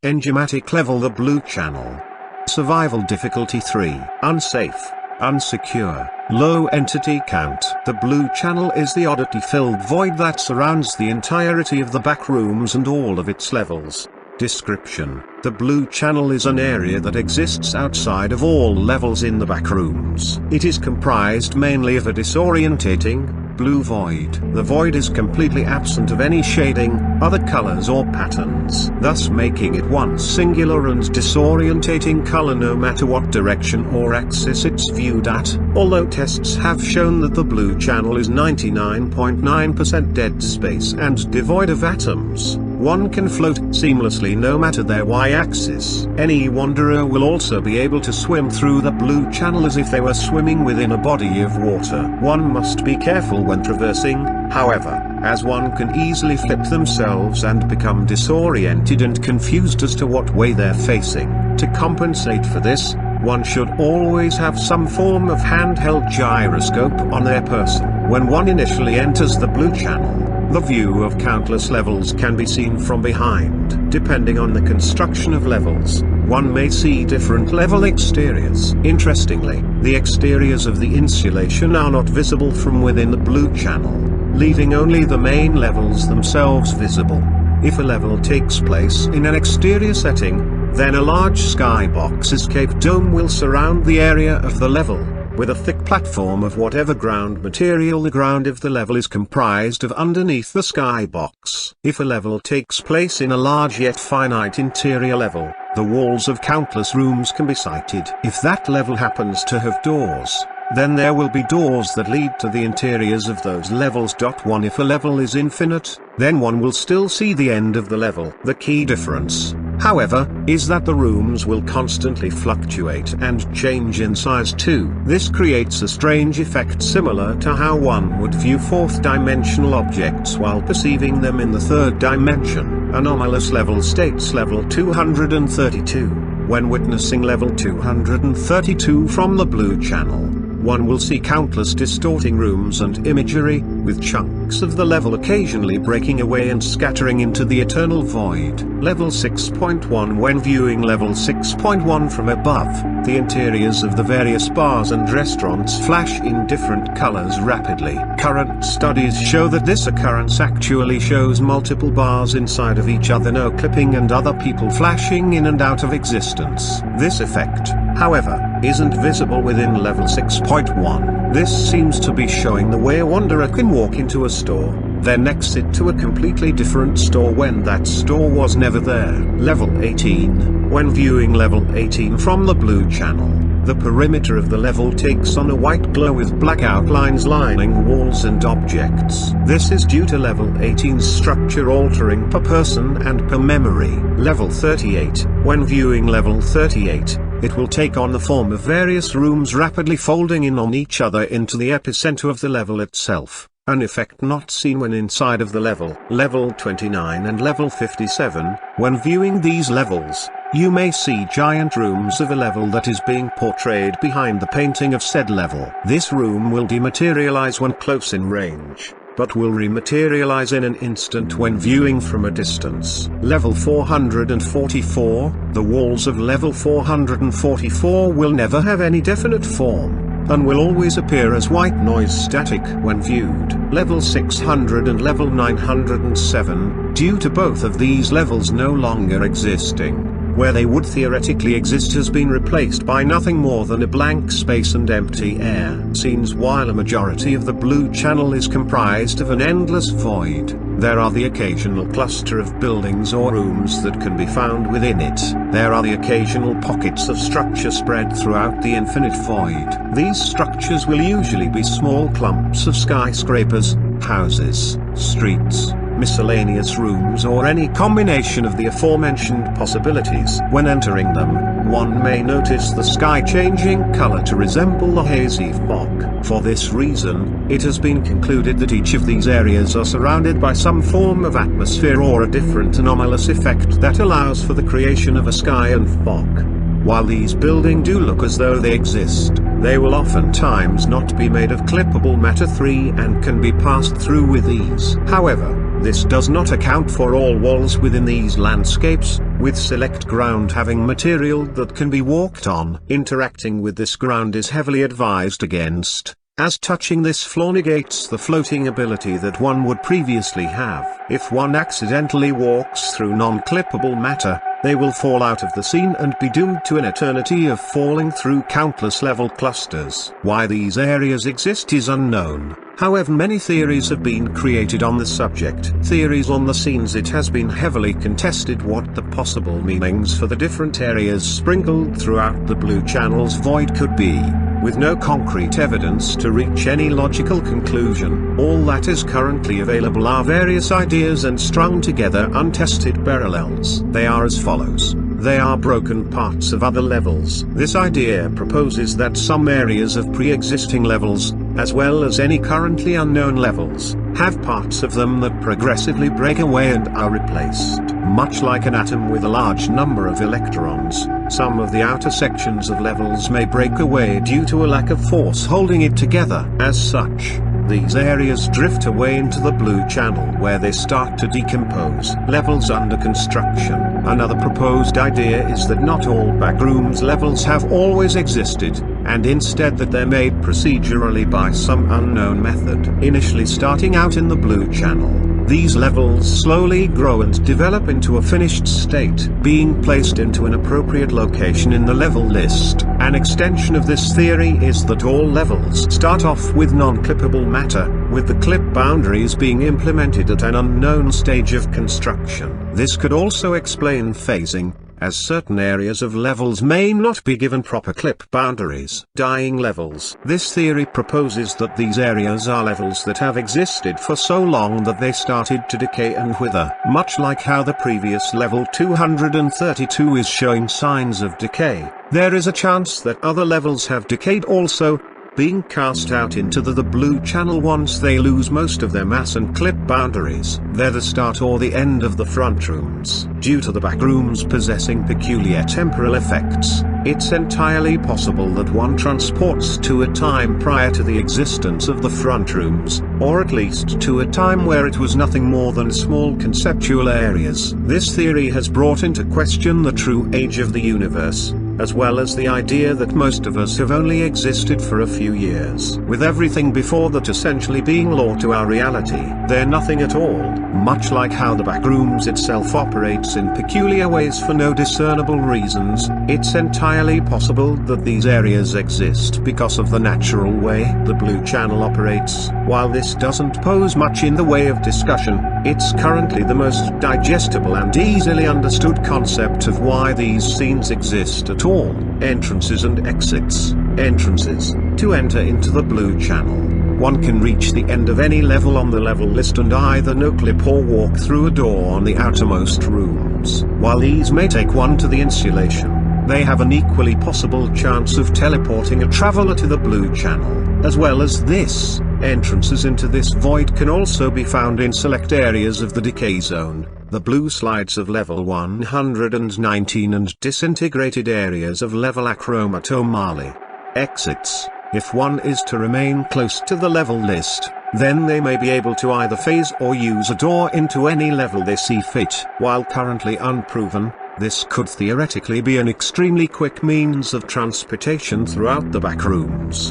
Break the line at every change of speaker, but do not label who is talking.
Enigmatic level, the blue channel. Survival difficulty 3. Unsafe, unsecure, low entity count. The blue channel is the oddity-filled void that surrounds the entirety of the backrooms and all of its levels. Description: the blue channel is an area that exists outside of all levels in the backrooms. It is comprised mainly of a disorientating, blue void. The void is completely absent of any shading, other colors or patterns, thus making it one singular and disorientating color no matter what direction or axis it's viewed at. Although tests have shown that the blue channel is 99.9% dead space and devoid of atoms, one can float seamlessly no matter their y-axis. Any wanderer will also be able to swim through the blue channel as if they were swimming within a body of water. One must be careful when traversing, however, as one can easily flip themselves and become disoriented and confused as to what way they're facing. To compensate for this, one should always have some form of handheld gyroscope on their person. When one initially enters the blue channel, the view of countless levels can be seen from behind. Depending on the construction of levels, one may see different level exteriors. Interestingly, the exteriors of the insulation are not visible from within the blue channel, leaving only the main levels themselves visible. If a level takes place in an exterior setting, then a large skybox escape dome will surround the area of the level, with a thick platform of whatever ground material the ground of the level is comprised of underneath the skybox. If a level takes place in a large yet finite interior level, the walls of countless rooms can be sighted. If that level happens to have doors, then there will be doors that lead to the interiors of those levels. 1. If a level is infinite, then one will still see the end of the level. The key difference, however, is that the rooms will constantly fluctuate and change in size too. This creates a strange effect similar to how one would view fourth-dimensional objects while perceiving them in the third dimension. Anomalous level states level 232. When witnessing level 232 from the blue channel, one will see countless distorting rooms and imagery, with chunks of the level occasionally breaking away and scattering into the eternal void. Level 6.1. When viewing level 6.1 from above, the interiors of the various bars and restaurants flash in different colors rapidly. Current studies show that this occurrence actually shows multiple bars inside of each other, no clipping and other people flashing in and out of existence. This effect, however, isn't visible within level 6.1. This seems to be showing the way a wanderer can walk into a store, then exit to a completely different store when that store was never there. Level 18. When viewing level 18 from the blue channel, the perimeter of the level takes on a white glow with black outlines lining walls and objects. This is due to level 18's structure altering per person and per memory. Level 38. When viewing level 38, it will take on the form of various rooms rapidly folding in on each other into the epicenter of the level itself, an effect not seen when inside of the level. Level 29 and level 57, when viewing these levels, you may see giant rooms of a level that is being portrayed behind the painting of said level. This room will dematerialize when close in range, but will rematerialize in an instant when viewing from a distance. Level 444, the walls of level 444 will never have any definite form, and will always appear as white noise static when viewed. Level 600 and level 907, due to both of these levels no longer existing, where they would theoretically exist has been replaced by nothing more than a blank space and empty air. Scenes. While a majority of the blue channel is comprised of an endless void, there are the occasional cluster of buildings or rooms that can be found within it. There are the occasional pockets of structure spread throughout the infinite void. These structures will usually be small clumps of skyscrapers, houses, streets, miscellaneous rooms, or any combination of the aforementioned possibilities. When entering them, one may notice the sky changing color to resemble the hazy fog. For this reason, it has been concluded that each of these areas are surrounded by some form of atmosphere or a different anomalous effect that allows for the creation of a sky and fog. While these buildings do look as though they exist, they will oftentimes not be made of clippable matter 3 and can be passed through with ease. However, this does not account for all walls within these landscapes, with select ground having material that can be walked on. Interacting with this ground is heavily advised against, as touching this floor negates the floating ability that one would previously have. If one accidentally walks through non-clippable matter, they will fall out of the scene and be doomed to an eternity of falling through countless level clusters. Why these areas exist is unknown. However, many theories have been created on the subject. Theories on the scenes. It has been heavily contested what the possible meanings for the different areas sprinkled throughout the blue channel's void could be, with no concrete evidence to reach any logical conclusion. All that is currently available are various ideas and strung together untested parallels. They are as follows. They are broken parts of other levels. This idea proposes that some areas of pre-existing levels, as well as any currently unknown levels, have parts of them that progressively break away and are replaced. Much like an atom with a large number of electrons, some of the outer sections of levels may break away due to a lack of force holding it together. As such, these areas drift away into the blue channel where they start to decompose. Levels under construction. Another proposed idea is that not all backrooms levels have always existed, and instead that they're made procedurally by some unknown method. Initially starting out in the blue channel, these levels slowly grow and develop into a finished state, being placed into an appropriate location in the level list. An extension of this theory is that all levels start off with non-clippable matter, with the clip boundaries being implemented at an unknown stage of construction. This could also explain phasing, as certain areas of levels may not be given proper clip boundaries. Dying levels. This theory proposes that these areas are levels that have existed for so long that they started to decay and wither. Much like how the previous level 232 is showing signs of decay, there is a chance that other levels have decayed also, being cast out into the blue channel once they lose most of their mass and clip boundaries. They're the start or the end of the front rooms. Due to the back rooms possessing peculiar temporal effects, it's entirely possible that one transports to a time prior to the existence of the front rooms, or at least to a time where it was nothing more than small conceptual areas. This theory has brought into question the true age of the universe, as well as the idea that most of us have only existed for a few years, with everything before that essentially being law to our reality. They're nothing at all. Much like how the backrooms itself operates in peculiar ways for no discernible reasons, it's entirely possible that these areas exist because of the natural way the blue channel operates. While this doesn't pose much in the way of discussion, it's currently the most digestible and easily understood concept of why these scenes exist at all. Entrances and exits. Entrances. To enter into the blue channel, one can reach the end of any level on the level list and either no-clip or walk through a door on the outermost rooms. While these may take one to the insulation, they have an equally possible chance of teleporting a traveler to the blue channel. As well as this, entrances into this void can also be found in select areas of the decay zone, the blue slides of level 119 and disintegrated areas of level achromatomali. Exits. If one is to remain close to the level list, then they may be able to either phase or use a door into any level they see fit. While currently unproven, this could theoretically be an extremely quick means of transportation throughout the backrooms.